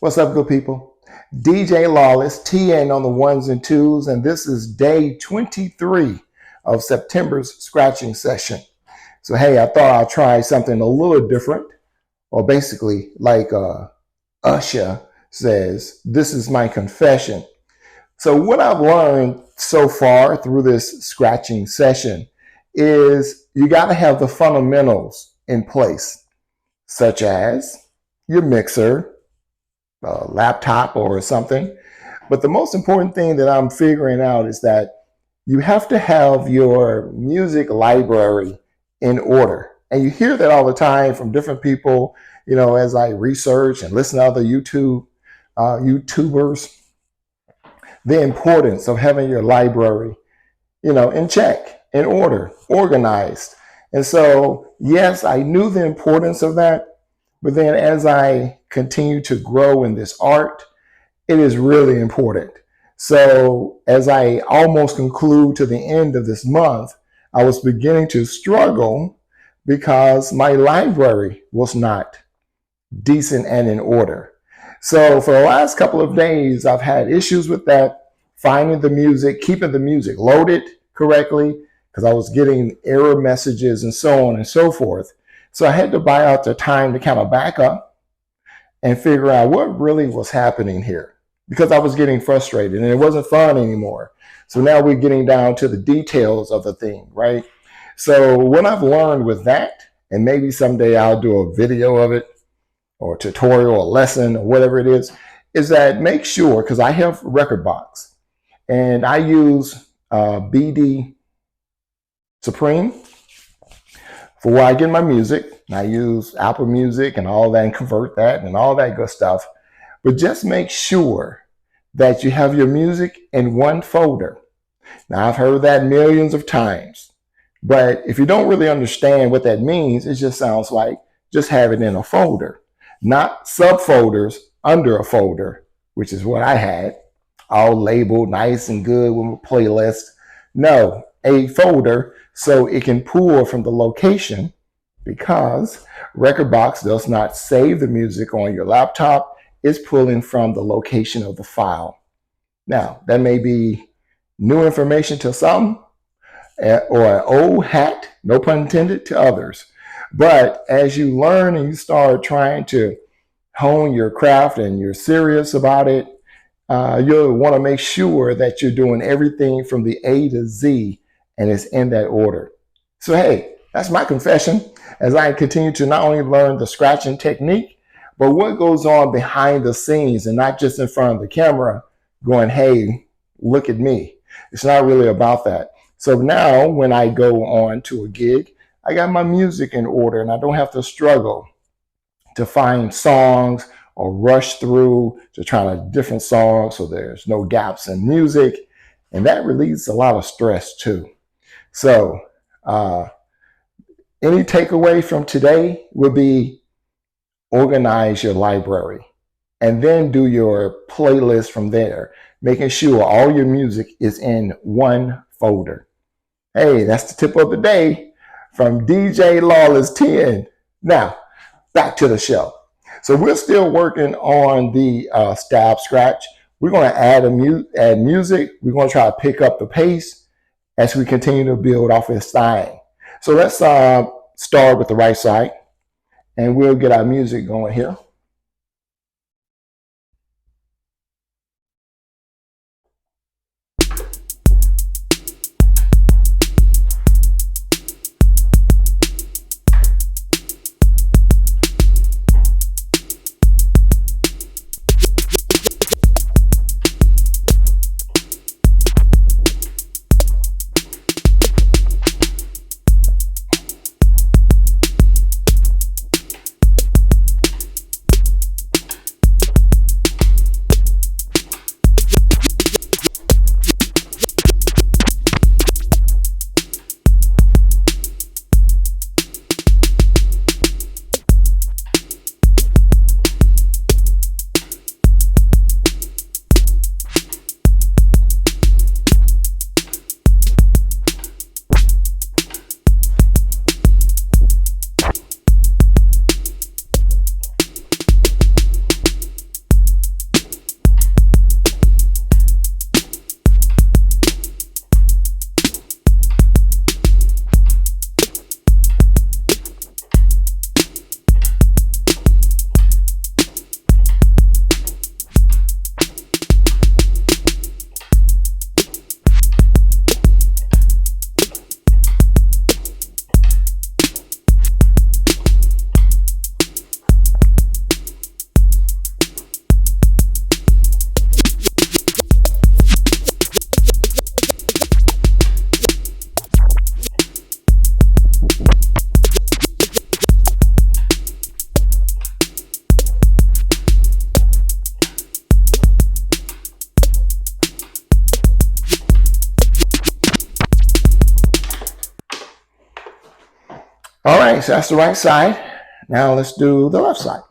What's up, good people? DJ LawlessTN on the ones and twos, and this is day 23 of September's scratching session. So, hey, I thought I'd try something a little different, or basically, like Usher says, this is my confession. So, what I've learned so far through this scratching session is you got to have the fundamentals in place, such as your mixer, laptop or something. But the most important thing that I'm figuring out is that you have to have your music library in order. And you hear that all the time from different people, you know, as I research and listen to other YouTubers, the importance of having your library, you know, in check, in order, organized. And so, yes, I knew the importance of that. But then as I continue to grow in this art, it is really important. So as I almost conclude to the end of this month, I was beginning to struggle because my library was not decent and in order. So for the last couple of days, I've had issues with that, finding the music, keeping the music loaded correctly, because I was getting error messages and so on and so forth. So I had to buy out the time to kind of back up and figure out what really was happening here, because I was getting frustrated and it wasn't fun anymore. So now we're getting down to the details of the thing, right? So what I've learned with that, and maybe someday I'll do a video of it or a tutorial, a lesson, or whatever it is that make sure, because I have Rekordbox and I use BD Supreme for where I get my music. I use Apple Music and all that and convert that and all that good stuff. But just make sure that you have your music in one folder. Now, I've heard that millions of times, but if you don't really understand what that means, it just sounds like just have it in a folder, not subfolders under a folder, which is what I had, all labeled nice and good with a playlist. No, a folder so it can pull from the location, because Rekordbox does not save the music on your laptop. It's pulling from the location of the file. Now, that may be new information to some, or an old hat, no pun intended, to others. But as you learn and you start trying to hone your craft and you're serious about it, you'll want to make sure that you're doing everything from the A to Z and it's in that order. So, hey, that's my confession as I continue to not only learn the scratching technique, but what goes on behind the scenes and not just in front of the camera going, hey, look at me. It's not really about that. So now when I go on to a gig, I got my music in order and I don't have to struggle to find songs or rush through to try to different songs so there's no gaps in music. And that relieves a lot of stress too. So any takeaway from today would be organize your library and then do your playlist from there, making sure all your music is in one folder. Hey, that's the tip of the day from DJ LawlessTN. Now, back to the show. So we're still working on the stab scratch. We're going to add music. We're going to try to pick up the pace as we continue to build off this thing. So let's start with the right side and we'll get our music going here. right, so that's the right side. Now let's do the left side.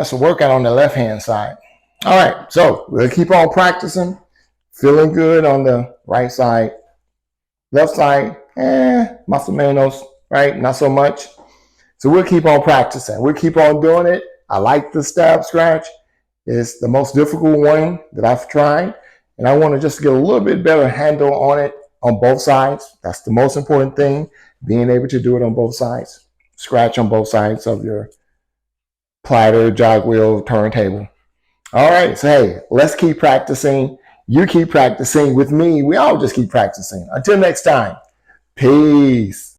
That's a workout on the left-hand side. All right, so we'll keep on practicing. Feeling good on the right side. Left side, más o menos, right? Not so much. So we'll keep on practicing. We'll keep on doing it. I like the stab scratch. It's the most difficult one that I've tried. And I want to just get a little bit better handle on it on both sides. That's the most important thing, being able to do it on both sides. Scratch on both sides of your platter, jog wheel, turntable. All right. So, hey, let's keep practicing. You keep practicing with me. We all just keep practicing. Until next time, peace.